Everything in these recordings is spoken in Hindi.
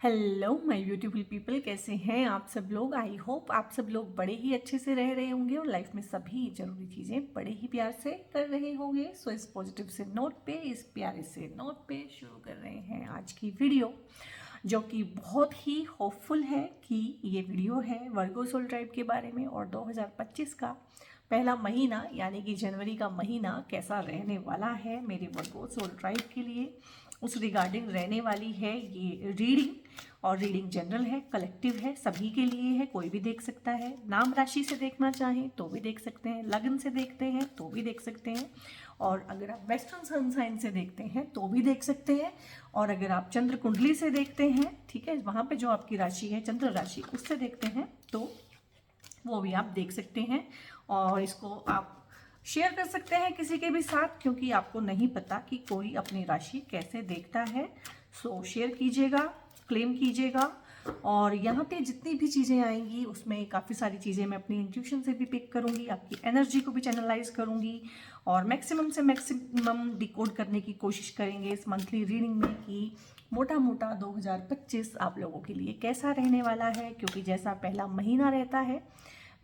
हेलो माय ब्यूटीफुल पीपल, कैसे हैं आप सब लोग। आई होप आप सब लोग बड़े ही अच्छे से रह रहे होंगे और लाइफ में सभी जरूरी चीज़ें बड़े ही प्यार से कर रहे होंगे। सो इस पॉजिटिव से नोट पे, इस प्यारे से नोट पे शुरू कर रहे हैं आज की वीडियो, जो कि बहुत ही होपफुल है कि ये वीडियो है वर्गो सोल ट्राइब के बारे में। और 2025 का पहला महीना यानी कि जनवरी का महीना कैसा रहने वाला है मेरे वर्गो सोल ट्राइब के लिए, उस रिगार्डिंग रहने वाली है ये रीडिंग। और रीडिंग जनरल है, कलेक्टिव है, सभी के लिए है, कोई भी देख सकता है। नाम राशि से देखना चाहें तो भी देख सकते हैं, लग्न से देखते हैं तो भी देख सकते हैं, और अगर आप वेस्टर्न सन साइन से देखते हैं तो भी देख सकते हैं, और अगर आप चंद्र कुंडली से देखते हैं, ठीक है, वहाँ पे जो आपकी राशि है चंद्र राशि, उससे देखते हैं तो वो भी आप देख सकते हैं। और इसको आप शेयर कर सकते हैं किसी के भी साथ, क्योंकि आपको नहीं पता कि कोई अपनी राशि कैसे देखता है। सो शेयर कीजिएगा, क्लेम कीजिएगा। और यहाँ पे जितनी भी चीज़ें आएंगी उसमें काफ़ी सारी चीज़ें मैं अपनी इंट्यूशन से भी पिक करूँगी, आपकी एनर्जी को भी चैनलाइज करूँगी, और मैक्सिमम से मैक्सिमम डिकोड करने की कोशिश करेंगे इस मंथली रीडिंग में कि मोटा मोटा 2025 आप लोगों के लिए कैसा रहने वाला है। क्योंकि जैसा पहला महीना रहता है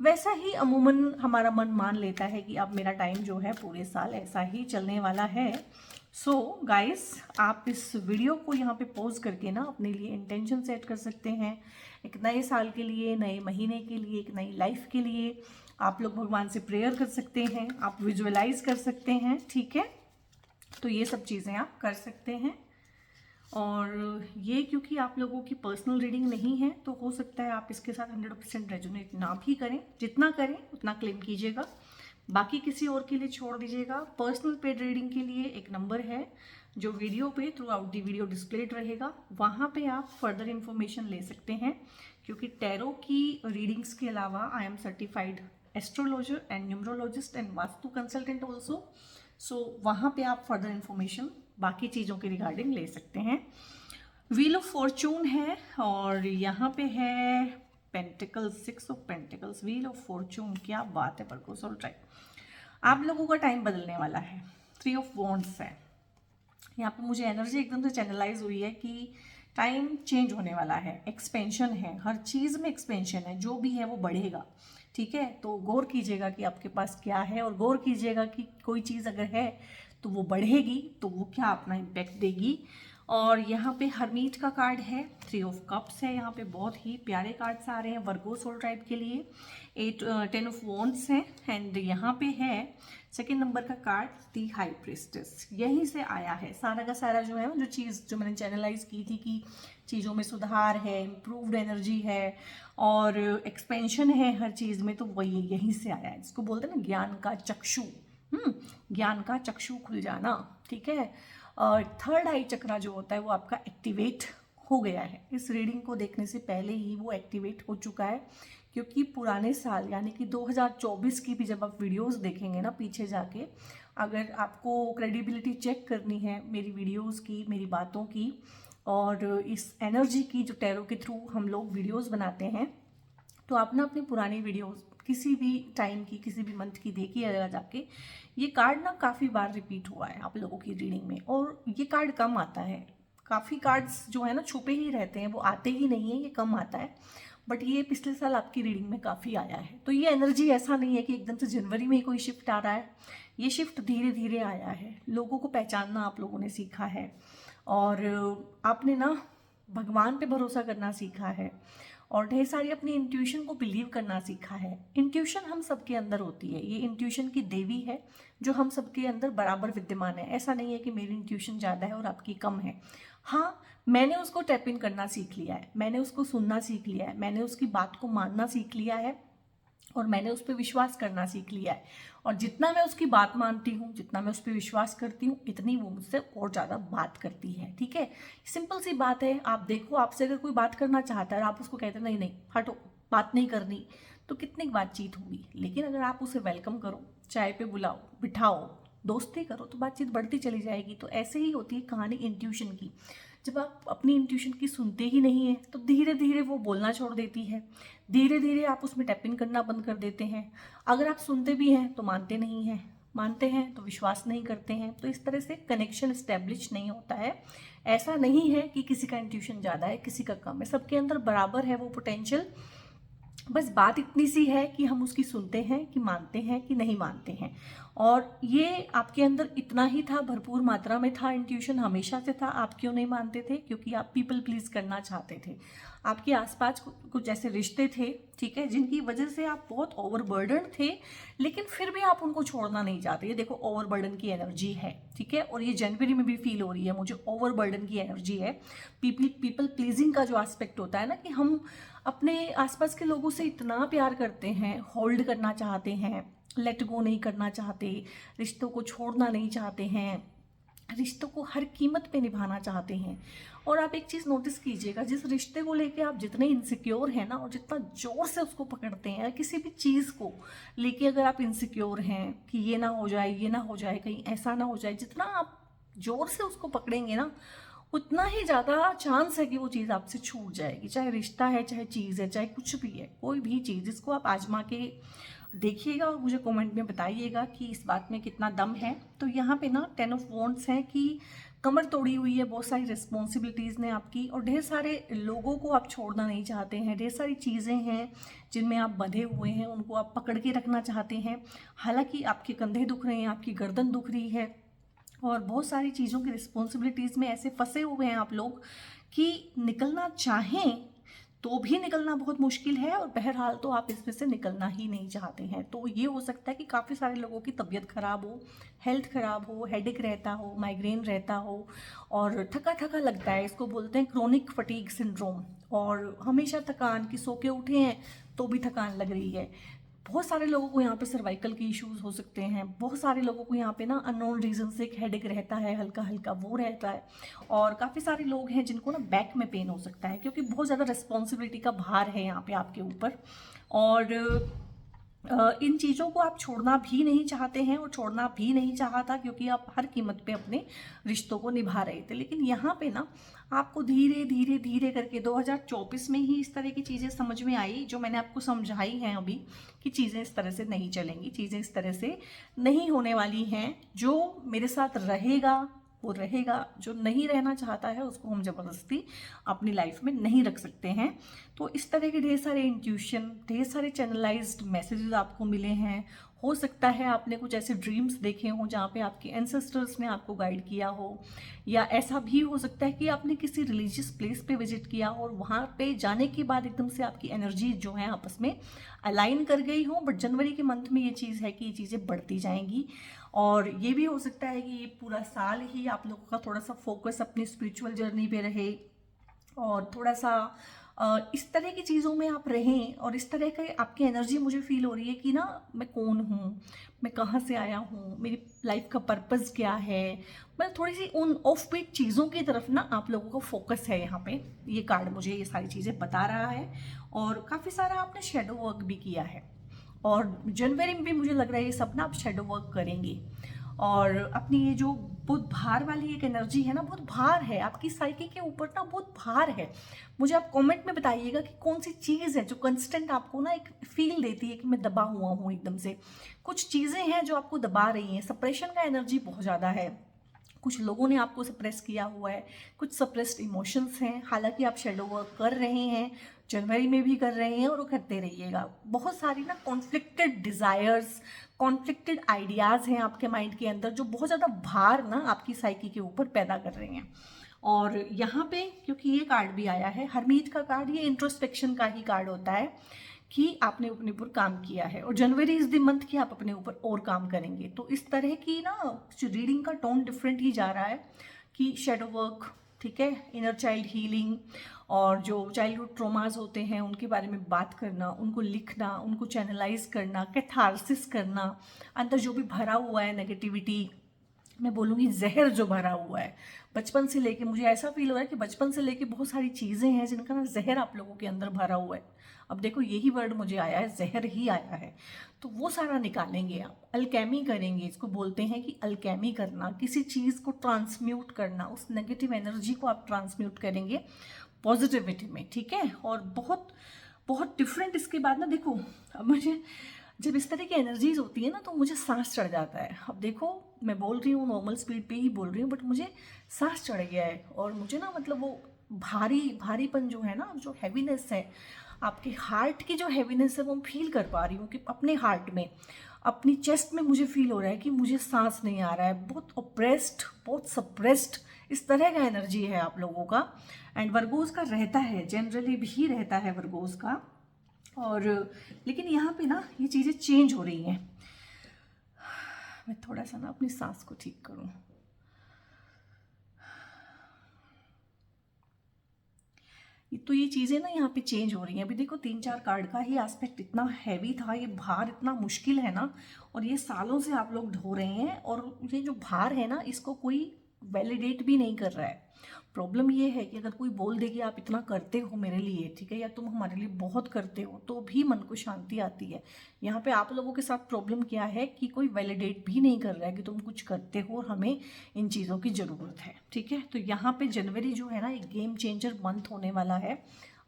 वैसा ही अमूमन हमारा मन मान लेता है कि अब मेरा टाइम जो है पूरे साल ऐसा ही चलने वाला है। सो गाइस, आप इस वीडियो को यहाँ पे पॉज करके ना अपने लिए इंटेंशन सेट कर सकते हैं, एक नए साल के लिए, नए महीने के लिए, एक नई लाइफ के लिए। आप लोग भगवान से प्रेयर कर सकते हैं, आप विजुअलाइज कर सकते हैं, ठीक है। तो ये सब चीज़ें आप कर सकते हैं। और ये क्योंकि आप लोगों की पर्सनल रीडिंग नहीं है तो हो सकता है आप इसके साथ 100% रेजोनेट ना भी करें। जितना करें उतना क्लेम कीजिएगा, बाकी किसी और के लिए छोड़ दीजिएगा। पर्सनल पेड रीडिंग के लिए एक नंबर है जो वीडियो पे through out the video displayed रहेगा, वहाँ पे आप फर्दर इन्फॉर्मेशन ले सकते हैं। क्योंकि टैरो की रीडिंग्स के अलावा I am certified astrologer and numerologist and vastu consultant also. So वहाँ पे आप फर्दर इन्फॉर्मेशन बाकी चीज़ों के रिगार्डिंग ले सकते हैं। व्हील ऑफ फॉर्चून है और यहाँ पे है pentacles, 6 of pentacles, wheel of Fortune, क्या बात है वर्गो सोल ट्राइब, आप लोगों का टाइम बदलने वाला है। 3 ऑफ वॉन्ड्स है यहाँ पे, मुझे एनर्जी एकदम से चैनलाइज हुई है कि टाइम चेंज होने वाला है, एक्सपेंशन है, हर चीज़ में एक्सपेंशन है, जो भी है वो बढ़ेगा, ठीक है। तो गौर कीजिएगा कि आपके पास क्या है, और गौर कीजिएगा कि कोई चीज़ अगर है तो वो बढ़ेगी तो वो क्या अपना इम्पैक्ट देगी। और यहाँ पे हरमीट का कार्ड है, 3 ऑफ कप्स है, यहाँ पे बहुत ही प्यारे कार्ड्स आ रहे हैं वर्गो सोल ट्राइब के लिए। 10 ऑफ वॉन्ड्स हैं, एंड यहाँ पे है सेकेंड नंबर का कार्ड दी हाई प्रिस्टेस। यहीं से आया है सारा का सारा जो है, जो चीज़ जो मैंने चैनलाइज की थी कि चीज़ों में सुधार है, इम्प्रूव्ड एनर्जी है और एक्सपेंशन है हर चीज़ में, तो वही यहीं से आया है। इसको बोलते हैं ना ज्ञान का चक्षु, ज्ञान का चक्षु खुल जाना, ठीक है। थर्ड आई चक्रा जो होता है वो आपका एक्टिवेट हो गया है, इस रीडिंग को देखने से पहले ही वो एक्टिवेट हो चुका है। क्योंकि पुराने साल यानी कि 2024 की भी जब आप वीडियोस देखेंगे ना पीछे जाके, अगर आपको क्रेडिबिलिटी चेक करनी है मेरी वीडियोस की, मेरी बातों की और इस एनर्जी की जो टैरो के थ्रू हम लोग वीडियोस बनाते हैं, तो आप ना अपनी पुरानी वीडियोस किसी भी टाइम की, किसी भी मंथ की देखिएगा जाके। ये कार्ड ना काफ़ी बार रिपीट हुआ है आप लोगों की रीडिंग में, और ये कार्ड कम आता है। काफ़ी कार्ड्स जो है ना छुपे ही रहते हैं, वो आते ही नहीं है, ये कम आता है। बट ये पिछले साल आपकी रीडिंग में काफ़ी आया है। तो ये एनर्जी ऐसा नहीं है कि एकदम से जनवरी में ही कोई शिफ्ट आ रहा है, ये शिफ्ट धीरे धीरे आया है। लोगों को पहचानना आप लोगों ने सीखा है, और आपने ना भगवान पे भरोसा करना सीखा है, और ढेर सारी अपनी इंट्यूशन को बिलीव करना सीखा है। इंट्यूशन हम सबके अंदर होती है, ये इंट्यूशन की देवी है जो हम सबके अंदर बराबर विद्यमान है। ऐसा नहीं है कि मेरी इंट्यूशन ज़्यादा है और आपकी कम है। हाँ, मैंने उसको टैप इन करना सीख लिया है, मैंने उसको सुनना सीख लिया है, मैंने उसकी बात को मानना सीख लिया है, और मैंने उस पर विश्वास करना सीख लिया है। और जितना मैं उसकी बात मानती हूँ, जितना मैं उस पर विश्वास करती हूँ, इतनी वो मुझसे और ज़्यादा बात करती है, ठीक है। सिंपल सी बात है, आप देखो, आपसे अगर कोई बात करना चाहता है और आप उसको कहते हैं नहीं नहीं हटो, बात नहीं करनी, तो कितनी बातचीत होगी। लेकिन अगर आप उसे वेलकम करो, चाय पे बुलाओ, बिठाओ, दोस्ती करो, तो बातचीत बढ़ती चली जाएगी। तो ऐसे ही होती है कहानी इंट्यूशन की। जब आप अपनी इंट्यूशन की सुनते ही नहीं है तो धीरे धीरे वो बोलना छोड़ देती है, धीरे धीरे आप उसमें टैप इन करना बंद कर देते हैं। अगर आप सुनते भी हैं तो मानते नहीं हैं, मानते हैं तो विश्वास नहीं करते हैं, तो इस तरह से कनेक्शन इस्टेब्लिश नहीं होता है। ऐसा नहीं है कि किसी का इंट्यूशन ज़्यादा है किसी का कम है, सबके अंदर बराबर है वो पोटेंशियल। बस बात इतनी सी है कि हम उसकी सुनते हैं कि मानते हैं कि नहीं मानते हैं। और ये आपके अंदर इतना ही था, भरपूर मात्रा में था, इंट्यूशन हमेशा से था। आप क्यों नहीं मानते थे? क्योंकि आप पीपल प्लीज करना चाहते थे। आपके आसपास कुछ ऐसे रिश्ते थे, ठीक है, जिनकी वजह से आप बहुत ओवरबर्डन थे, लेकिन फिर भी आप उनको छोड़ना नहीं चाहते। ये देखो ओवरबर्डन की एनर्जी है, ठीक है, और ये जनवरी में भी फील हो रही है मुझे, ओवरबर्डन की एनर्जी है। पीपल प्लीजिंग का जो एस्पेक्ट होता है ना, कि हम अपने आसपास के लोगों से इतना प्यार करते हैं, होल्ड करना चाहते हैं, लेट गो नहीं करना चाहते, रिश्तों को छोड़ना नहीं चाहते हैं, रिश्तों को हर कीमत पे निभाना चाहते हैं। और आप एक चीज़ नोटिस कीजिएगा, जिस रिश्ते को लेके आप जितने इनसिक्योर हैं ना, और जितना जोर से उसको पकड़ते हैं, किसी भी चीज़ को लेके अगर आप इनसिक्योर हैं कि ये ना हो जाए, ये ना हो जाए, कहीं ऐसा ना हो जाए, जितना आप जोर से उसको पकड़ेंगे ना, उतना ही ज़्यादा चांस है कि वो चीज़ आपसे छूट जाएगी। चाहे रिश्ता है, चाहे चीज़ है, चाहे कुछ भी है, कोई भी चीज़, जिसको आप आजमा के देखिएगा और मुझे कमेंट में बताइएगा कि इस बात में कितना दम है। तो यहाँ पे ना 10 ऑफ वॉन्ड्स है कि कमर तोड़ी हुई है, बहुत सारी रिस्पॉन्सिबिलिटीज़ ने आपकी, और ढेर सारे लोगों को आप छोड़ना नहीं चाहते हैं, ढेर सारी चीज़ें हैं जिनमें आप बंधे हुए हैं, उनको आप पकड़ के रखना चाहते हैं। हालांकि आपके कंधे दुख रहे हैं, आपकी गर्दन दुख रही है, और बहुत सारी चीज़ों की रिस्पॉन्सिबिलिटीज़ में ऐसे फंसे हुए हैं आप लोग कि निकलना चाहें तो भी निकलना बहुत मुश्किल है, और बहरहाल तो आप इसमें से निकलना ही नहीं चाहते हैं। तो ये हो सकता है कि काफ़ी सारे लोगों की तबीयत खराब हो, हेल्थ खराब हो, हेडेक रहता हो, माइग्रेन रहता हो, और थका थका लगता है, इसको बोलते हैं क्रोनिक फटीग सिंड्रोम, और हमेशा थकान, कि सो के उठे हैं तो भी थकान लग रही है। बहुत सारे लोगों को यहाँ पे सर्वाइकल के इश्यूज हो सकते हैं, बहुत सारे लोगों को यहाँ पे ना अननोन रीजन से एक हेडेक रहता है, हल्का हल्का वो रहता है, और काफ़ी सारे लोग हैं जिनको ना बैक में पेन हो सकता है, क्योंकि बहुत ज़्यादा रिस्पॉन्सिबिलिटी का भार है यहाँ पे आपके ऊपर। और इन चीज़ों को आप छोड़ना भी नहीं चाहते हैं, और छोड़ना भी नहीं चाहता, क्योंकि आप हर कीमत पे अपने रिश्तों को निभा रहे थे। लेकिन यहाँ पे ना आपको धीरे धीरे धीरे करके 2024 में ही इस तरह की चीज़ें समझ में आई, जो मैंने आपको समझाई हैं अभी, कि चीज़ें इस तरह से नहीं चलेंगी, चीज़ें इस तरह से नहीं होने वाली हैं। जो मेरे साथ रहेगा वो रहेगा, जो नहीं रहना चाहता है उसको हम ज़बरदस्ती अपनी लाइफ में नहीं रख सकते हैं। तो इस तरह के ढेर सारे इंट्यूशन, ढेर सारे चैनलाइज्ड मैसेजेस आपको मिले हैं। हो सकता है आपने कुछ ऐसे ड्रीम्स देखे हों जहाँ पे आपके एंसेस्टर्स ने आपको गाइड किया हो, या ऐसा भी हो सकता है कि आपने किसी रिलीजियस प्लेस पे विजिट किया हो, और वहाँ पे जाने के बाद एकदम से आपकी एनर्जी जो है आपस में अलाइन कर गई हो। बट जनवरी के मंथ में ये चीज़ है कि ये चीज़ें बढ़ती जाएंगी, और ये भी हो सकता है कि ये पूरा साल ही आप लोगों का थोड़ा सा फोकस अपनी स्पिरिचुअल जर्नी पे रहे, और थोड़ा सा इस तरह की चीज़ों में आप रहें, और इस तरह का आपकी एनर्जी मुझे फील हो रही है कि ना मैं कौन हूँ, मैं कहाँ से आया हूँ, मेरी लाइफ का पर्पस क्या है। मैं थोड़ी सी उन ऑफ बीट चीज़ों की तरफ ना आप लोगों का फोकस है यहाँ पे। ये कार्ड मुझे ये सारी चीज़ें बता रहा है, और काफ़ी सारा आपने शेडो वर्क भी किया है, और जनवरी में भी मुझे लग रहा है ये सब ना आप शेडो वर्क करेंगे। और अपनी ये जो बहुत भार वाली एक एनर्जी है ना, बहुत भार है आपकी साइकी के ऊपर ना, बहुत भार है। मुझे आप कमेंट में बताइएगा कि कौन सी चीज़ है जो कंस्टेंट आपको ना एक फील देती है कि मैं दबा हुआ हूँ एकदम से। कुछ चीज़ें हैं जो आपको दबा रही हैं, सप्रेशन का एनर्जी बहुत ज़्यादा है, कुछ लोगों ने आपको सप्रेस किया हुआ है, कुछ सप्रेस्ड इमोशंस हैं। हालांकि आप शेडो वर्क कर रहे हैं, जनवरी में भी कर रहे हैं, और वो करते रहिएगा। बहुत सारी ना कॉन्फ्लिक्टेड डिज़ायर्स, कॉन्फ्लिक्टेड आइडियाज़ हैं आपके माइंड के अंदर, जो बहुत ज़्यादा भार ना आपकी साइकी के ऊपर पैदा कर रहे हैं। और यहाँ पे क्योंकि ये कार्ड भी आया है, हरमीत का कार्ड, ये इंट्रोस्पेक्शन का ही कार्ड होता है कि आपने अपने ऊपर काम किया है, और जनवरी इज द मंथ कि आप अपने ऊपर और काम करेंगे। तो इस तरह की ना रीडिंग का टोन डिफरेंट ही जा रहा है, कि शेडो वर्क, ठीक है, इनर चाइल्ड हीलिंग, और जो चाइल्डहुड ट्रॉमास होते हैं उनके बारे में बात करना, उनको लिखना, उनको चैनलाइज करना, कैथारसिस करना, अंदर जो भी भरा हुआ है नेगेटिविटी, मैं बोलूँगी जहर जो भरा हुआ है बचपन से लेके, मुझे ऐसा फील हो रहा है कि बचपन से लेके बहुत सारी चीज़ें हैं जिनका ना जहर आप लोगों के अंदर भरा हुआ है। अब देखो यही वर्ड मुझे आया है, जहर ही आया है, तो वो सारा निकालेंगे आप, अल्केमी करेंगे। इसको बोलते हैं कि अल्केमी करना, किसी चीज़ को ट्रांसम्यूट करना, उस नेगेटिव एनर्जी को आप ट्रांसम्यूट करेंगे पॉजिटिविटी में, ठीक है। और बहुत बहुत डिफरेंट इसके बाद ना, देखो अब मुझे जब इस तरह की एनर्जीज होती है ना तो मुझे सांस चढ़ जाता है। अब देखो मैं बोल रही हूँ नॉर्मल स्पीड पे ही बोल रही हूँ, बट मुझे सांस चढ़ गया है और मुझे ना मतलब वो भारीपन जो है ना, जो हैवीनेस है, आपके हार्ट की जो हैवीनेस है वो मैं फील कर पा रही हूँ कि अपने हार्ट में, अपनी चेस्ट में मुझे फील हो रहा है कि मुझे सांस नहीं आ रहा है, बहुत ऑप्रेस्ड, बहुत सप्रेस्ड, इस तरह का एनर्जी है आप लोगों का। एंड वर्गोस का रहता है, जनरली भी रहता है वर्गोस का। और लेकिन यहाँ पे ना ये चीज़ें चेंज हो रही हैं। मैं थोड़ा सा ना अपनी सांस को ठीक करूँ। तो ये चीज़ें ना यहाँ पे चेंज हो रही हैं। अभी देखो 3-4 कार्ड का ही एस्पेक्ट इतना हैवी था, ये भार इतना मुश्किल है ना, और ये सालों से आप लोग ढो रहे हैं, और ये जो भार है ना इसको कोई वैलिडेट भी नहीं कर रहा है। प्रॉब्लम ये है कि अगर कोई बोल दे कि आप इतना करते हो मेरे लिए, ठीक है, या तुम हमारे लिए बहुत करते हो, तो भी मन को शांति आती है। यहाँ पे आप लोगों के साथ प्रॉब्लम क्या है कि कोई वैलिडेट भी नहीं कर रहा है कि तुम कुछ करते हो और हमें इन चीज़ों की ज़रूरत है, ठीक है। तो यहाँ पे जनवरी जो है ना एक गेम चेंजर मंथ होने वाला है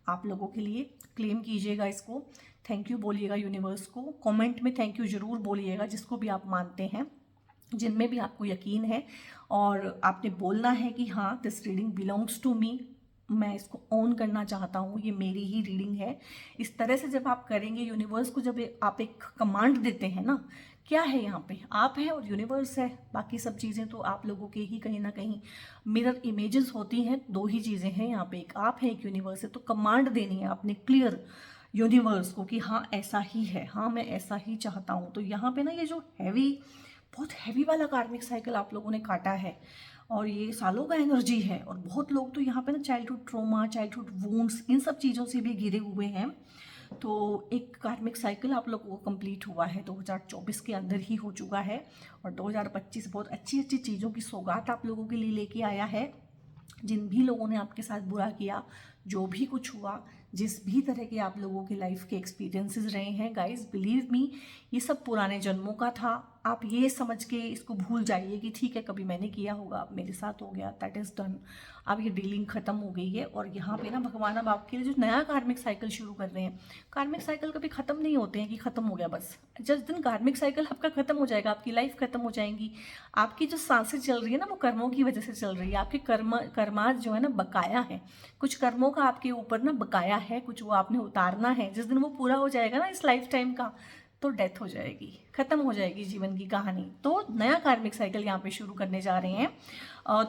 आप लोगों के लिए। क्लेम कीजिएगा इसको, थैंक यू बोलिएगा यूनिवर्स को, कमेंट में थैंक यू ज़रूर बोलिएगा, जिसको भी आप मानते हैं, जिनमें भी आपको यकीन है। और आपने बोलना है कि हाँ this reading belongs to me, मैं इसको ऑन करना चाहता हूँ, ये मेरी ही रीडिंग है। इस तरह से जब आप करेंगे, यूनिवर्स को जब आप एक कमांड देते हैं ना, क्या है यहाँ पे, आप है और यूनिवर्स है, बाकी सब चीज़ें तो आप लोगों के ही कहीं ना कहीं मिरर इमेजेस होती हैं। दो ही चीज़ें हैं यहाँ पे, एक आप है एक यूनिवर्स है। तो कमांड देनी है आपने क्लियर यूनिवर्स को कि हाँ ऐसा ही है, हाँ मैं ऐसा ही चाहता हूँ। तो यहाँ पे ना ये जो बहुत हैवी वाला कार्मिक साइकिल आप लोगों ने काटा है, और ये सालों का एनर्जी है, और बहुत लोग तो यहाँ पे ना चाइल्डहुड ट्रॉमा, चाइल्डहुड वुंड्स, इन सब चीज़ों से भी घिरे हुए हैं। तो एक कार्मिक साइकिल आप लोगों को कंप्लीट हुआ है, 2024 के अंदर ही हो चुका है, और 2025 बहुत अच्छी अच्छी चीज़ों की सौगात आप लोगों के लिए लेके आया है। जिन भी लोगों ने आपके साथ बुरा किया, जो भी कुछ हुआ, जिस भी तरह के आप लोगों के लाइफ के एक्सपीरियंसेस रहे हैं, गाइस बिलीव मी, ये सब पुराने जन्मों का था। आप ये समझ के इसको भूल जाइए कि ठीक है कभी मैंने किया होगा, अब मेरे साथ हो गया, दैट इज़ डन। अब ये डीलिंग ख़त्म हो गई है, और यहाँ पे ना भगवान अब आपके लिए जो नया कार्मिक साइकिल शुरू कर रहे हैं। कार्मिक साइकिल कभी ख़त्म नहीं होते हैं कि ख़त्म हो गया बस। जिस दिन कार्मिक साइकिल आपका ख़त्म हो जाएगा, आपकी लाइफ ख़त्म हो जाएंगी। आपकी जो सांसें चल रही है ना वो कर्मों की वजह से चल रही है। आपके कर्माज जो है ना बकाया है, कुछ कर्मों का आपके ऊपर ना बकाया है, कुछ वो आपने उतारना है। जिस दिन वो पूरा हो जाएगा ना इस लाइफ टाइम का, तो डेथ हो जाएगी, खत्म हो जाएगी जीवन की कहानी। तो नया कार्मिक साइकिल यहाँ पे शुरू करने जा रहे हैं।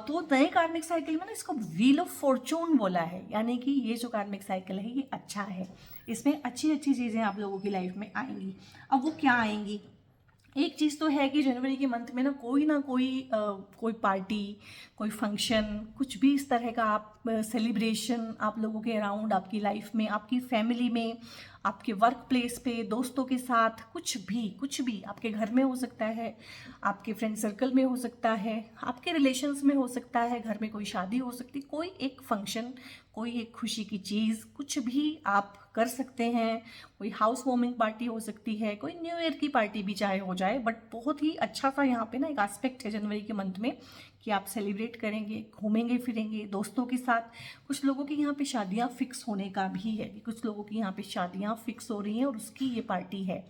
तो नए कार्मिक साइकिल में ना इसको व्हील ऑफ फॉर्चून बोला है, यानी कि ये जो कार्मिक साइकिल है ये अच्छा है, इसमें अच्छी अच्छी चीज़ें आप लोगों की लाइफ में आएंगी। अब वो क्या आएंगी, एक चीज़ तो है कि जनवरी के मंथ में ना कोई पार्टी, कोई फंक्शन, कुछ भी इस तरह का आप सेलिब्रेशन आप लोगों के अराउंड, आपकी लाइफ में, आपकी फैमिली में, आपके वर्क प्लेस पे, दोस्तों के साथ, कुछ भी आपके घर में हो सकता है, आपके फ्रेंड सर्कल में हो सकता है, आपके रिलेशंस में हो सकता है, घर में कोई शादी हो सकती है, कोई एक फंक्शन, कोई एक खुशी की चीज़, कुछ भी आप कर सकते हैं। कोई हाउस वार्मिंग पार्टी हो सकती है, कोई न्यू ईयर की पार्टी भी चाहे हो जाए, बट बहुत ही अच्छा सा यहाँ पे ना एक एस्पेक्ट है जनवरी के मंथ में कि आप सेलिब्रेट करेंगे, घूमेंगे फिरेंगे दोस्तों के साथ। कुछ लोगों की यहाँ पे शादियाँ फिक्स होने का भी है, कुछ लोगों की यहाँ पे शादियाँ फिक्स हो रही हैं और उसकी ये पार्टी है।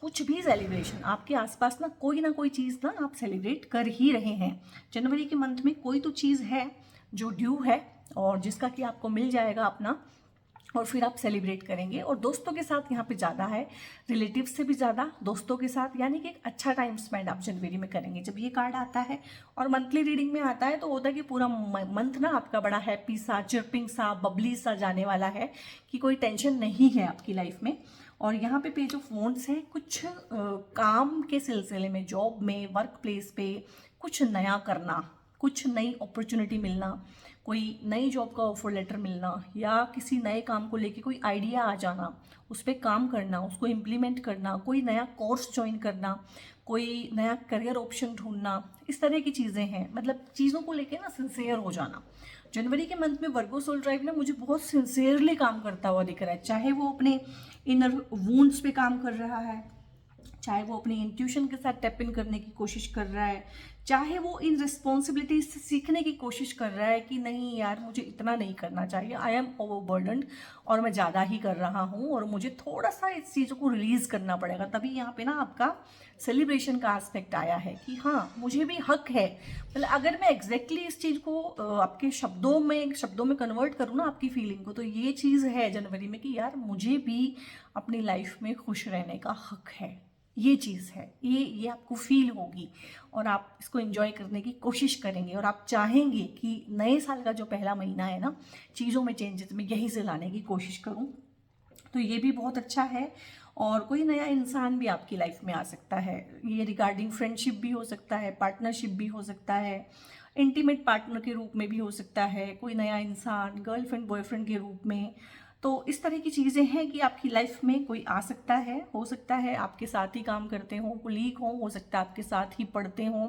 कुछ भी सेलिब्रेशन आपके आसपास ना कोई चीज़ ना आप सेलिब्रेट कर ही रहे हैं। जनवरी के मंथ में कोई तो चीज़ है जो ड्यू है और जिसका कि आपको मिल जाएगा अपना, और फिर आप सेलिब्रेट करेंगे। और दोस्तों के साथ यहाँ पे ज़्यादा है, रिलेटिव से भी ज़्यादा दोस्तों के साथ, यानी कि एक अच्छा टाइम स्पेंड आप जनवरी में करेंगे। जब ये कार्ड आता है और मंथली रीडिंग में आता है तो होता है कि पूरा मंथ ना आपका बड़ा हैप्पी सा, चिर्पिंग सा, बबली सा जाने वाला है, कि कोई टेंशन नहीं है आपकी लाइफ में। और यहाँ पे पेज ऑफ वॉन्ड्स है, कुछ काम के सिलसिले में, जॉब में, वर्क प्लेस पे कुछ नया करना, कुछ नई अपॉर्चुनिटी मिलना, कोई नई जॉब का ऑफर लेटर मिलना, या किसी नए काम को लेके कोई आइडिया आ जाना, उस पर काम करना, उसको इम्प्लीमेंट करना, कोई नया कोर्स ज्वाइन करना, कोई नया करियर ऑप्शन ढूंढना, इस तरह की चीज़ें हैं। मतलब चीज़ों को लेके ना सिंसियर हो जाना। जनवरी के मंथ में वर्गो सोल ड्राइव ना मुझे बहुत सिंसियरली काम करता हुआ दिख रहा है, चाहे वो अपने इनर वूंड्स पे काम कर रहा है, चाहे वो अपनी इंट्यूशन के साथ टैप इन करने की कोशिश कर रहा है, चाहे वो इन रिस्पॉन्सिबिलिटीज से सीखने की कोशिश कर रहा है कि नहीं यार मुझे इतना नहीं करना चाहिए, आई एम ओवरबर्डन्ड और मैं ज़्यादा ही कर रहा हूँ और मुझे थोड़ा सा इस चीज़ों को रिलीज़ करना पड़ेगा, तभी यहाँ पे ना आपका सेलिब्रेशन का एस्पेक्ट आया है कि हाँ मुझे भी हक है। मतलब अगर मैं एग्जैक्टली इस चीज़ को आपके शब्दों में कन्वर्ट करूँ ना आपकी फीलिंग को, तो ये चीज़ है जनवरी में कि यार मुझे भी अपनी लाइफ में खुश रहने का हक है। ये चीज़ है, ये आपको फील होगी और आप इसको एंजॉय करने की कोशिश करेंगे और आप चाहेंगे कि नए साल का जो पहला महीना है ना, चीज़ों में चेंजेस मैं यहीं से लाने की कोशिश करूं, तो ये भी बहुत अच्छा है। और कोई नया इंसान भी आपकी लाइफ में आ सकता है, ये रिगार्डिंग फ्रेंडशिप भी हो सकता है, पार्टनरशिप भी हो सकता है, इंटीमेट पार्टनर के रूप में भी हो सकता है, कोई नया इंसान गर्लफ्रेंड बॉयफ्रेंड के रूप में। तो इस तरह की चीज़ें हैं कि आपकी लाइफ में कोई आ सकता है, हो सकता है आपके साथ ही काम करते हों, कुलीग हों, हो सकता है आपके साथ ही पढ़ते हों,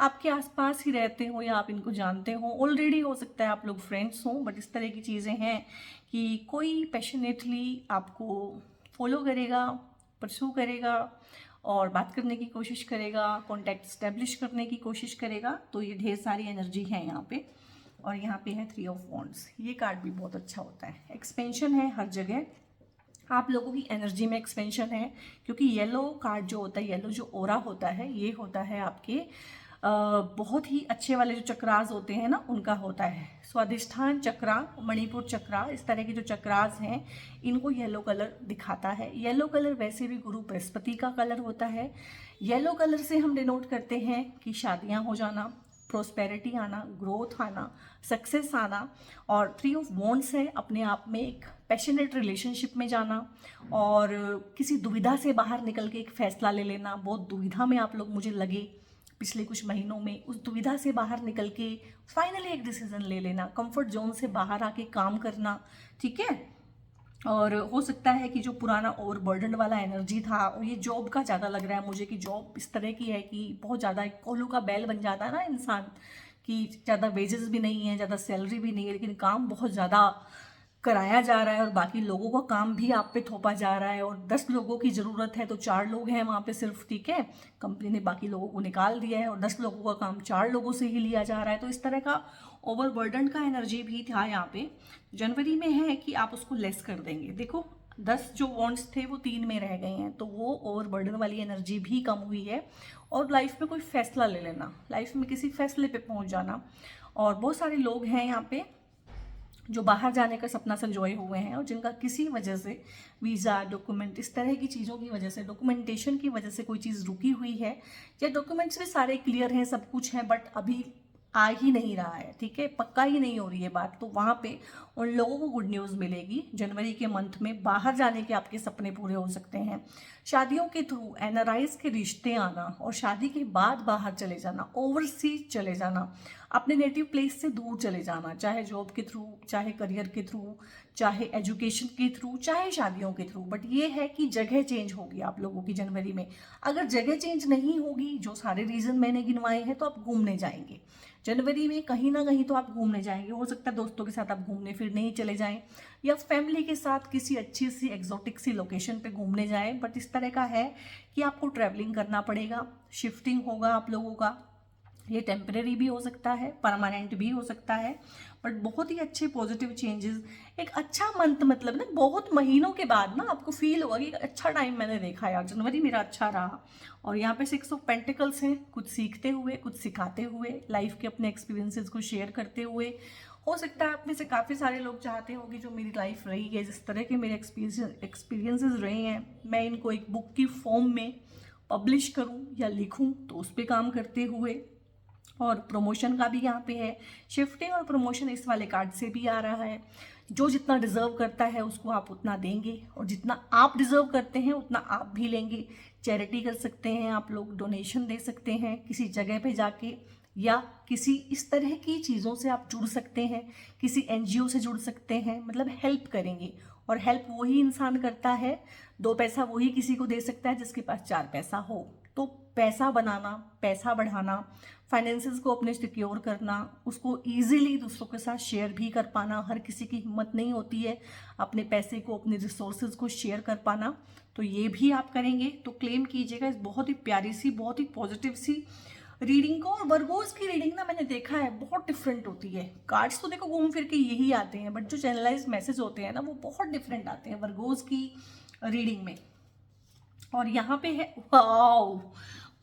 आपके आसपास ही रहते हों या आप इनको जानते हों ऑलरेडी, हो सकता है आप लोग फ्रेंड्स हों। बट इस तरह की चीज़ें हैं कि कोई पैशनेटली आपको फॉलो करेगा, परस्यू करेगा और बात करने की कोशिश करेगा, कॉन्टैक्ट स्टैब्लिश करने की कोशिश करेगा। तो ये ढेर सारी एनर्जी है यहाँ पे। और यहाँ पे है 3 ऑफ वॉन्ड्स, ये कार्ड भी बहुत अच्छा होता है, एक्सपेंशन है हर जगह, आप लोगों की एनर्जी में एक्सपेंशन है। क्योंकि येलो कार्ड जो होता है, येलो जो ओरा होता है, ये होता है आपके बहुत ही अच्छे वाले जो चक्रास होते हैं ना, उनका होता है। स्वादिष्ठान चक्रा, मणिपुर चक्रा, इस तरह के जो चक्रास हैं इनको येलो कलर दिखाता है। येलो कलर वैसे भी गुरु बृहस्पति का कलर होता है। येलो कलर से हम डिनोट करते हैं कि शादियां हो जाना, प्रोस्पेरिटी आना, ग्रोथ आना, सक्सेस आना। और 3 ऑफ वॉन्ड्स है अपने आप में एक पैशनेट रिलेशनशिप में जाना और किसी दुविधा से बाहर निकल के एक फैसला ले लेना। बहुत दुविधा में आप लोग मुझे लगे पिछले कुछ महीनों में, उस दुविधा से बाहर निकल के फाइनली एक डिसीजन ले लेना, कंफर्ट जोन से बाहर आके काम करना, ठीक है। और हो सकता है कि जो पुराना ओवरबर्डन वाला एनर्जी था, और ये जॉब का ज़्यादा लग रहा है मुझे कि जॉब इस तरह की है कि बहुत ज़्यादा एक कोल्हू का बैल बन जाता है ना इंसान, कि ज़्यादा वेजेस भी नहीं है, ज़्यादा सैलरी भी नहीं है, लेकिन काम बहुत ज़्यादा कराया जा रहा है और बाकी लोगों का काम भी आप पे थोपा जा रहा है। और 10 लोगों की ज़रूरत है तो 4 लोग हैं वहाँ पे सिर्फ, ठीक है। कंपनी ने बाकी लोगों को निकाल दिया है और 10 लोगों का काम 4 लोगों से ही लिया जा रहा है। तो इस तरह का ओवरबर्डन का एनर्जी भी था यहाँ पे। जनवरी में है कि आप उसको लेस कर देंगे। देखो 10 जो वॉन्ट्स थे वो 3 में रह गए हैं, तो वो ओवरबर्डन वाली एनर्जी भी कम हुई है। और लाइफ में कोई फैसला ले लेना, लाइफ में किसी फैसले पे पहुंच जाना। और बहुत सारे लोग हैं यहाँ पे जो बाहर जाने का सपना संजोए हुए हैं और जिनका किसी वजह से वीज़ा, डॉक्यूमेंट, इस तरह की चीज़ों की वजह से, डॉक्यूमेंटेशन की वजह से कोई चीज़ रुकी हुई है, या डॉक्यूमेंट्स भी सारे क्लियर हैं, सब कुछ है, बट अभी आ ही नहीं रहा है, ठीक है, पक्का ही नहीं हो रही है बात। तो वहाँ पे उन लोगों को गुड न्यूज़ मिलेगी। जनवरी के मंथ में बाहर जाने के आपके सपने पूरे हो सकते हैं। शादियों के थ्रू एनआरआईज के रिश्ते आना और शादी के बाद बाहर चले जाना, ओवरसीज चले जाना, अपने नेटिव प्लेस से दूर चले जाना, चाहे जॉब के थ्रू, चाहे करियर के थ्रू, चाहे एजुकेशन के थ्रू, चाहे शादियों के थ्रू। बट ये है कि जगह चेंज होगी आप लोगों की जनवरी में। अगर जगह चेंज नहीं होगी, जो सारे रीज़न मैंने गिनवाए हैं, तो आप घूमने जाएंगे जनवरी में कहीं ना कहीं, तो आप घूमने जाएंगे। हो सकता है दोस्तों के साथ आप घूमने फिरने ही चले जाएं या फैमिली के साथ किसी अच्छी सी एक्जोटिक सी लोकेशन पे घूमने जाएं। बट इस तरह का है कि आपको ट्रैवलिंग करना पड़ेगा, शिफ्टिंग होगा आप लोगों का। ये टेम्परेरी भी हो सकता है, परमानेंट भी हो सकता है, बट बहुत ही अच्छे पॉजिटिव चेंजेस। एक अच्छा मंथ, मतलब ना बहुत महीनों के बाद ना आपको फील होगा कि अच्छा टाइम मैंने देखा यार, जनवरी मेरा अच्छा रहा। और यहाँ पे 6 ऑफ पेंटिकल्स हैं, कुछ सीखते हुए, कुछ सिखाते हुए, लाइफ के अपने एक्सपीरियंसेस को शेयर करते हुए। हो सकता है आप में से काफ़ी सारे लोग चाहते हो कि जो मेरी लाइफ रही है, जिस तरह के मेरे एक्सपीरियंसेस रहे हैं, मैं इनको एक बुक की फॉर्म में पब्लिश करूं या लिखूं, तो उस पर काम करते हुए। और प्रमोशन का भी यहाँ पे है, शिफ्टिंग और प्रमोशन इस वाले कार्ड से भी आ रहा है। जो जितना डिज़र्व करता है उसको आप उतना देंगे, और जितना आप डिज़र्व करते हैं उतना आप भी लेंगे। चैरिटी कर सकते हैं आप लोग, डोनेशन दे सकते हैं किसी जगह पे जाके, या किसी इस तरह की चीज़ों से आप जुड़ सकते हैं, किसी एनजीओ से जुड़ सकते हैं, मतलब हेल्प करेंगे। और हेल्प वही इंसान करता है, 2 पैसा वही किसी को दे सकता है जिसके पास 4 पैसा हो। तो पैसा बनाना, पैसा बढ़ाना, फाइनेंसेस को अपने सिक्योर करना, उसको इजीली दूसरों के साथ शेयर भी कर पाना, हर किसी की हिम्मत नहीं होती है अपने पैसे को, अपने रिसोर्सेज को शेयर कर पाना। तो ये भी आप करेंगे। तो क्लेम कीजिएगा इस बहुत ही प्यारी सी, बहुत ही पॉजिटिव सी रीडिंग को। और वर्गोस की रीडिंग ना मैंने देखा है बहुत डिफरेंट होती है। कार्ड्स तो देखो घूम फिर के यही आते हैं, बट जो चैनलाइज मैसेज होते हैं ना वो बहुत डिफरेंट आते हैं वर्गोस की रीडिंग में। और यहाँ पे है wow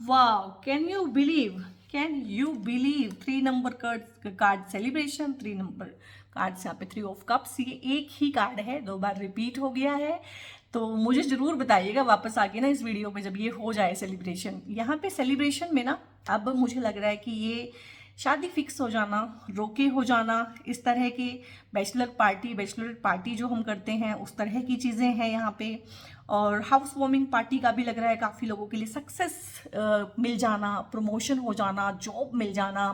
wow, can you believe 3 number card celebration, 3 number cards, यहाँ पे 3 ऑफ कप्स, ये एक ही कार्ड है, 2 बार रिपीट हो गया है। तो मुझे ज़रूर बताइएगा वापस आके ना इस वीडियो में जब ये हो जाए सेलिब्रेशन। यहाँ पे सेलिब्रेशन में ना अब मुझे लग रहा है कि ये शादी फिक्स हो जाना, रोके हो जाना, इस तरह के बैचलर पार्टी जो हम करते हैं उस तरह की चीज़ें हैं यहाँ पे। और हाउस वार्मिंग पार्टी का भी लग रहा है काफ़ी लोगों के लिए सक्सेस मिल जाना, प्रमोशन हो जाना, जॉब मिल जाना,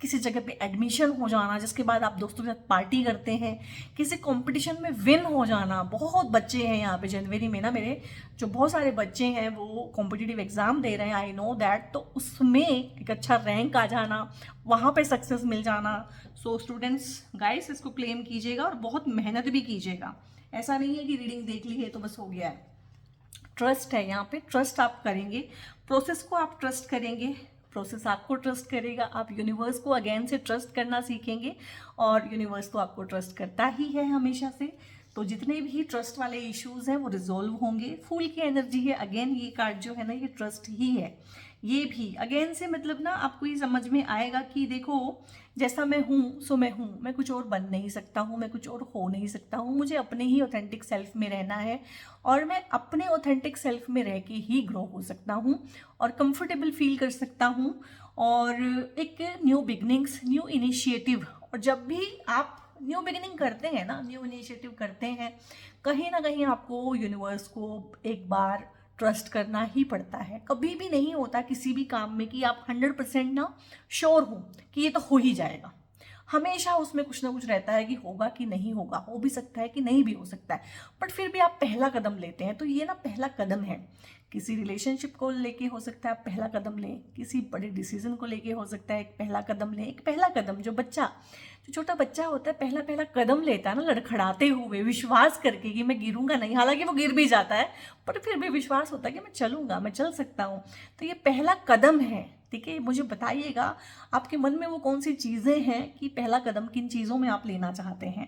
किसी जगह पे एडमिशन हो जाना, जिसके बाद आप दोस्तों के साथ पार्टी करते हैं, किसी कंपटीशन में विन हो जाना। बहुत बच्चे हैं यहाँ पे जनवरी में ना, मेरे जो बहुत सारे बच्चे हैं वो कॉम्पिटिटिव एग्ज़ाम दे रहे हैं, आई नो दैट। तो उसमें एक अच्छा रैंक आ जाना, वहाँ पे सक्सेस मिल जाना। सो स्टूडेंट्स गाइस, इसको क्लेम कीजिएगा और बहुत मेहनत भी कीजिएगा। ऐसा नहीं है कि रीडिंग देख ली है तो बस हो गया है। ट्रस्ट है यहाँ पे, ट्रस्ट आप करेंगे, प्रोसेस को आप ट्रस्ट करेंगे, प्रोसेस आपको ट्रस्ट करेगा, आप यूनिवर्स को अगेन से ट्रस्ट करना सीखेंगे और यूनिवर्स तो आपको ट्रस्ट करता ही है हमेशा से। तो जितने भी ट्रस्ट वाले इश्यूज हैं वो रिजॉल्व होंगे। फूल की एनर्जी है, अगेन ये कार्ड जो है ना ये ट्रस्ट ही है। ये भी अगेन से मतलब ना आपको ये समझ में आएगा कि देखो जैसा मैं हूँ सो मैं हूँ, मैं कुछ और बन नहीं सकता हूँ, मैं कुछ और हो नहीं सकता हूँ, मुझे अपने ही ऑथेंटिक सेल्फ में रहना है और मैं अपने ऑथेंटिक सेल्फ में रह के ही ग्रो हो सकता हूँ और कंफर्टेबल फील कर सकता हूँ और एक न्यू बिगनिंग्स, न्यू इनिशिएटिव। और जब भी आप न्यू बिगिनिंग करते हैं ना, न्यू इनिशिएटिव करते हैं, कहीं ना कहीं आपको यूनिवर्स को एक बार ट्रस्ट करना ही पड़ता है। कभी भी नहीं होता किसी भी काम में कि आप 100% ना श्योर हो कि ये तो हो ही जाएगा। हमेशा उसमें कुछ ना कुछ रहता है कि होगा कि नहीं होगा, हो भी सकता है कि नहीं भी हो सकता है, बट फिर भी आप पहला कदम लेते हैं। तो ये ना पहला कदम है, किसी रिलेशनशिप को लेके हो सकता है आप पहला कदम लें, किसी बड़े डिसीजन को लेके हो सकता है एक पहला कदम लें। एक पहला कदम जो छोटा बच्चा होता है पहला कदम लेता है ना, लड़खड़ाते हुए विश्वास करके कि मैं गिरूंगा नहीं, हालांकि वो गिर भी जाता है पर फिर भी विश्वास होता है कि मैं चलूंगा, मैं चल सकता हूँ। तो ये पहला कदम है, ठीक है। मुझे बताइएगा आपके मन में वो कौन सी चीज़ें हैं कि पहला कदम किन चीज़ों में आप लेना चाहते हैं।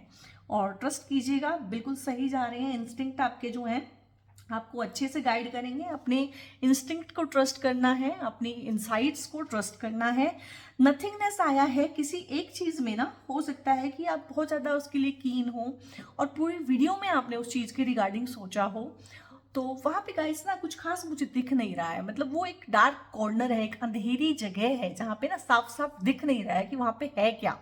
और ट्रस्ट कीजिएगा, बिल्कुल सही जा रहे हैं। इंस्टिंक्ट आपके जो हैं आपको अच्छे से गाइड करेंगे। अपने इंस्टिंक्ट को ट्रस्ट करना है, अपनी इनसाइट्स को ट्रस्ट करना है। नथिंगनेस आया है किसी एक चीज़ में ना, हो सकता है कि आप बहुत ज़्यादा उसके लिए कीन हो और पूरी वीडियो में आपने उस चीज़ के रिगार्डिंग सोचा हो, तो वहाँ पे गाइस ना कुछ खास मुझे दिख नहीं रहा है। मतलब वो एक डार्क कॉर्नर है, एक अंधेरी जगह है जहाँ पे ना साफ साफ दिख नहीं रहा है कि वहाँ पे है क्या।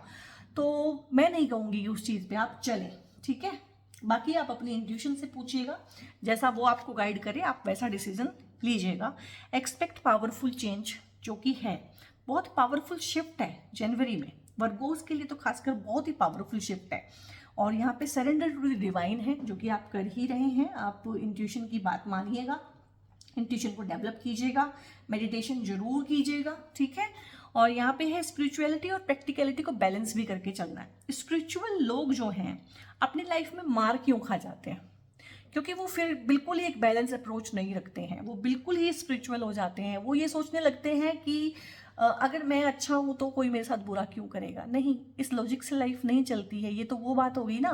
तो मैं नहीं कहूँगी उस चीज़ पे आप चलें, ठीक है। बाकी आप अपनी इंट्यूशन से पूछिएगा, जैसा वो आपको गाइड करे आप वैसा डिसीजन लीजिएगा। एक्सपेक्ट पावरफुल चेंज, जो कि है बहुत पावरफुल शिफ्ट है जनवरी में वर्गोस के लिए, तो खासकर बहुत ही पावरफुल शिफ्ट है। और यहाँ पे सरेंडर टू द डिवाइन है, जो कि आप कर ही रहे हैं। आप इंट्यूशन की बात मानिएगा, इंट्यूशन को डेवलप कीजिएगा, मेडिटेशन जरूर कीजिएगा, ठीक है। और यहाँ पे है स्पिरिचुअलिटी और प्रैक्टिकलिटी को बैलेंस भी करके चलना है। स्पिरिचुअल लोग जो हैं अपनी लाइफ में मार क्यों खा जाते हैं? क्योंकि वो फिर बिल्कुल ही एक बैलेंस अप्रोच नहीं रखते हैं, वो बिल्कुल ही स्पिरिचुअल हो जाते हैं। वो ये सोचने लगते हैं कि अगर मैं अच्छा हूँ तो कोई मेरे साथ बुरा क्यों करेगा। नहीं, इस लॉजिक से लाइफ नहीं चलती है। ये तो वो बात हो गई ना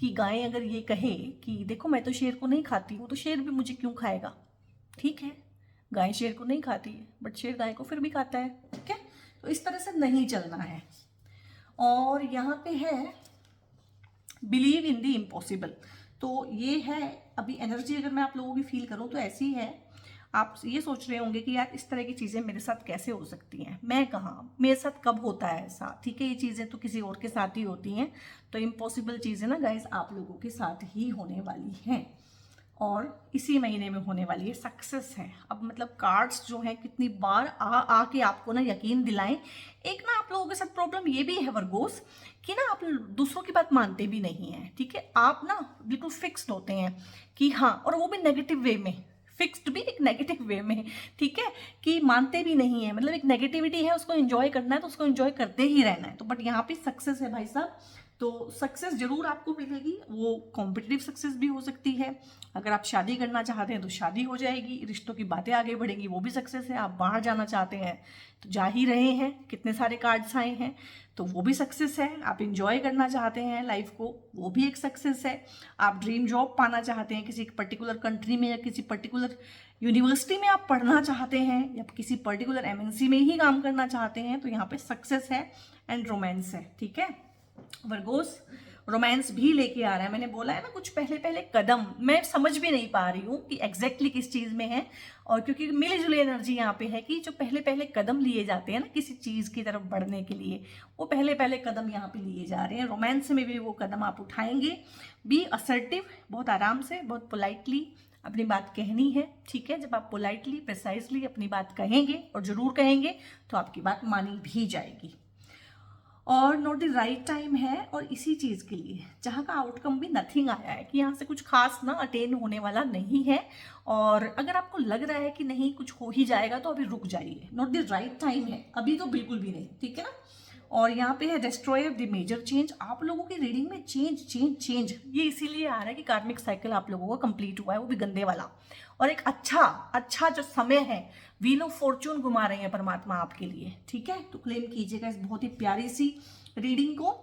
कि गाय अगर ये कहे कि देखो मैं तो शेर को नहीं खाती हूँ, तो शेर भी मुझे क्यों खाएगा। ठीक है, गाय शेर को नहीं खाती है बट शेर गाय को फिर भी खाता है, ठीक है। तो इस तरह से नहीं चलना है। और यहाँ पे है बिलीव इन द इम्पॉसिबल। तो ये है अभी एनर्जी, अगर मैं आप लोगों की फील करूँ तो ऐसी है। आप ये सोच रहे होंगे कि यार इस तरह की चीज़ें मेरे साथ कैसे हो सकती हैं, मैं कहाँ, मेरे साथ कब होता है ऐसा। ठीक है, ये चीज़ें तो किसी और के साथ ही होती हैं। तो इम्पॉसिबल चीज़ें ना गाइस आप लोगों के साथ ही होने वाली हैं और इसी महीने में होने वाली है। सक्सेस है। अब मतलब कार्ड्स जो हैं कितनी बार आ के आपको ना यकीन दिलाएं। एक ना आप लोगों के साथ प्रॉब्लम ये भी है वर्गोस कि ना आप दूसरों की बात मानते भी नहीं हैं, ठीक है। आप ना बिल्कुल फिक्स्ड होते हैं कि हाँ, और वो भी नेगेटिव वे में, फिक्स्ड भी एक नेगेटिव वे में, ठीक है, कि मानते भी नहीं है। मतलब एक नेगेटिविटी है, उसको एंजॉय करना है तो उसको एंजॉय करते ही रहना है। तो बट यहाँ पे सक्सेस है भाई साहब, तो सक्सेस जरूर आपको मिलेगी, वो कॉम्पिटिटिव सक्सेस भी हो सकती है। अगर आप शादी करना चाहते हैं तो शादी हो जाएगी, रिश्तों की बातें आगे बढ़ेंगी, वो भी सक्सेस है। आप बाहर जाना चाहते हैं तो जा ही रहे हैं, कितने सारे कार्ड्स आए हैं, तो वो भी सक्सेस है। आप इंजॉय करना चाहते हैं लाइफ को, वो भी एक सक्सेस है। आप ड्रीम जॉब पाना चाहते हैं किसी पर्टिकुलर कंट्री में या किसी पर्टिकुलर यूनिवर्सिटी में आप पढ़ना चाहते हैं या किसी पर्टिकुलर एमएनसी में ही काम करना चाहते हैं, तो यहाँ पे सक्सेस है एंड रोमांस है। ठीक है, वर्गोस रोमांस भी लेके आ रहा है। मैंने बोला है ना कुछ पहले पहले कदम, मैं समझ भी नहीं पा रही हूँ कि एग्जैक्टली किस चीज़ में है, और क्योंकि मिली जुली एनर्जी यहाँ पे है कि जो पहले पहले कदम लिए जाते हैं ना किसी चीज़ की तरफ बढ़ने के लिए, वो पहले पहले कदम यहाँ पे लिए जा रहे हैं। रोमांस में भी वो कदम आप उठाएंगे। बी असर्टिव, बहुत आराम से, बहुत पोलाइटली अपनी बात कहनी है। ठीक है, जब आप पोलाइटली प्रिसाइजली अपनी बात कहेंगे, और ज़रूर कहेंगे, तो आपकी बात मानी भी जाएगी। और नॉट द राइट टाइम है, और इसी चीज़ के लिए जहाँ का आउटकम भी नथिंग आया है कि यहाँ से कुछ खास ना अटेन होने वाला नहीं है। और अगर आपको लग रहा है कि नहीं कुछ हो ही जाएगा तो अभी रुक जाइए, नॉट द राइट टाइम है, अभी तो बिल्कुल भी नहीं। ठीक है ना। और यहाँ पे है डिस्ट्रॉयर द मेजर चेंज। आप लोगों की रीडिंग में चेंज चेंज चेंज, ये इसीलिए आ रहा है कि कार्मिक साइकिल आप लोगों का कंप्लीट हुआ है, वो भी गंदे वाला। और एक अच्छा जो समय है, व्हील ऑफ फॉर्चून घुमा रहे हैं परमात्मा आपके लिए। ठीक है, तो क्लेम कीजिएगा इस बहुत ही प्यारी सी रीडिंग को।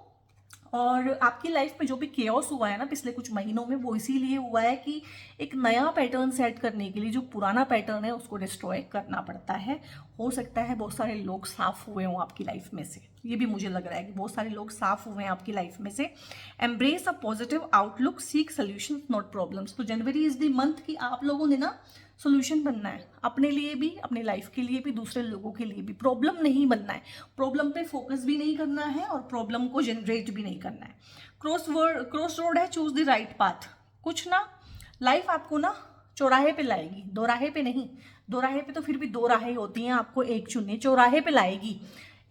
और आपकी लाइफ में जो भी केओस हुआ है ना पिछले कुछ महीनों में, वो इसीलिए हुआ है कि एक नया पैटर्न सेट करने के लिए जो पुराना पैटर्न है उसको डिस्ट्रॉय करना पड़ता है। हो सकता है बहुत सारे लोग साफ हुए हों आपकी लाइफ में से, ये भी मुझे लग रहा है कि बहुत सारे लोग साफ हुए हैं आपकी लाइफ में से। Embrace a positive outlook, seek solution not problems. तो जनवरी इज द मंथ कि आप लोगों ने ना सोल्यूशन बनना है, अपने लिए भी, अपने लाइफ के लिए भी, दूसरे लोगों के लिए भी। प्रॉब्लम नहीं बनना है, प्रॉब्लम पे फोकस भी नहीं करना है, और प्रॉब्लम को जनरेट भी नहीं करना है। क्रॉस रोड है, चूज द राइट पाथ। कुछ ना लाइफ आपको ना चौराहे पे लाएगी, दोराहे पे नहीं। दोराहे पे तो फिर भी दो राहें होती हैं, आपको एक चुननी, चौराहे पे लाएगी,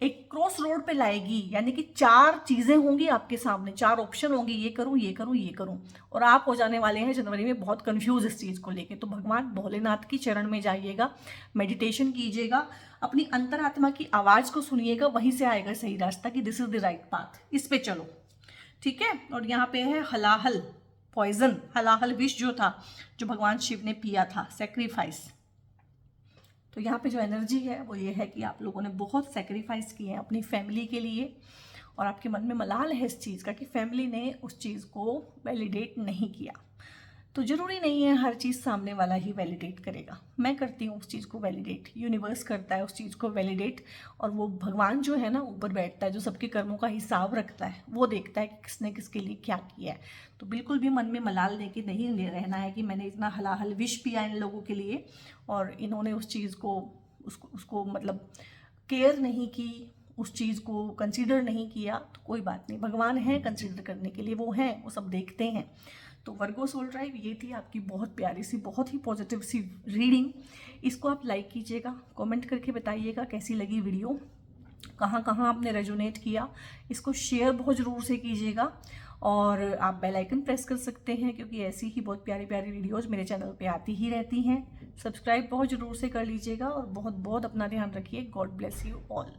एक क्रॉस रोड पे लाएगी। यानी कि 4 चीजें होंगी आपके सामने, 4 ऑप्शन होंगे, ये करूं ये करूं ये करूं, और आप हो जाने वाले हैं जनवरी में बहुत कंफ्यूज इस चीज को लेके। तो भगवान भोलेनाथ की चरण में जाइएगा, मेडिटेशन कीजिएगा, अपनी अंतरात्मा की आवाज को सुनिएगा, वहीं से आएगा सही रास्ता कि this is the right path, इस पे चलो। ठीक है। और यहाँ पे है हलाहल पॉइजन, हलाहल विष जो था, जो भगवान शिव ने पिया था, सेक्रीफाइस। तो यहाँ पे जो एनर्जी है वो ये है कि आप लोगों ने बहुत सेक्रीफाइस किए हैं अपनी फैमिली के लिए, और आपके मन में मलाल है इस चीज़ का कि फैमिली ने उस चीज़ को वैलिडेट नहीं किया। तो ज़रूरी नहीं है हर चीज़ सामने वाला ही वैलिडेट करेगा, मैं करती हूँ उस चीज़ को वैलिडेट, यूनिवर्स करता है उस चीज़ को वैलिडेट। और वो भगवान जो है ना ऊपर बैठता है, जो सबके कर्मों का हिसाब रखता है, वो देखता है कि किसने किसके लिए क्या किया है। तो बिल्कुल भी मन में मलाल लेके नहीं रहना है कि मैंने इतना हलाहल विष पिया इन लोगों के लिए और इन्होंने उस चीज़ को उसको मतलब केयर नहीं की, उस चीज़ को कंसीडर नहीं किया। तो कोई बात नहीं, भगवान है कंसीडर करने के लिए, वो हैं, वो सब देखते हैं। तो वर्गो सोल ड्राइव ये थी आपकी बहुत प्यारी सी, बहुत ही पॉजिटिव सी रीडिंग। इसको आप लाइक कीजिएगा, कमेंट करके बताइएगा कैसी लगी वीडियो, कहाँ कहाँ आपने रेजोनेट किया। इसको शेयर बहुत ज़रूर से कीजिएगा, और आप बेल आइकन प्रेस कर सकते हैं क्योंकि ऐसी ही बहुत प्यारी प्यारी वीडियोज़ मेरे चैनल पे आती ही रहती हैं। सब्सक्राइब बहुत ज़रूर से कर लीजिएगा, और बहुत बहुत अपना ध्यान रखिए। God bless you all.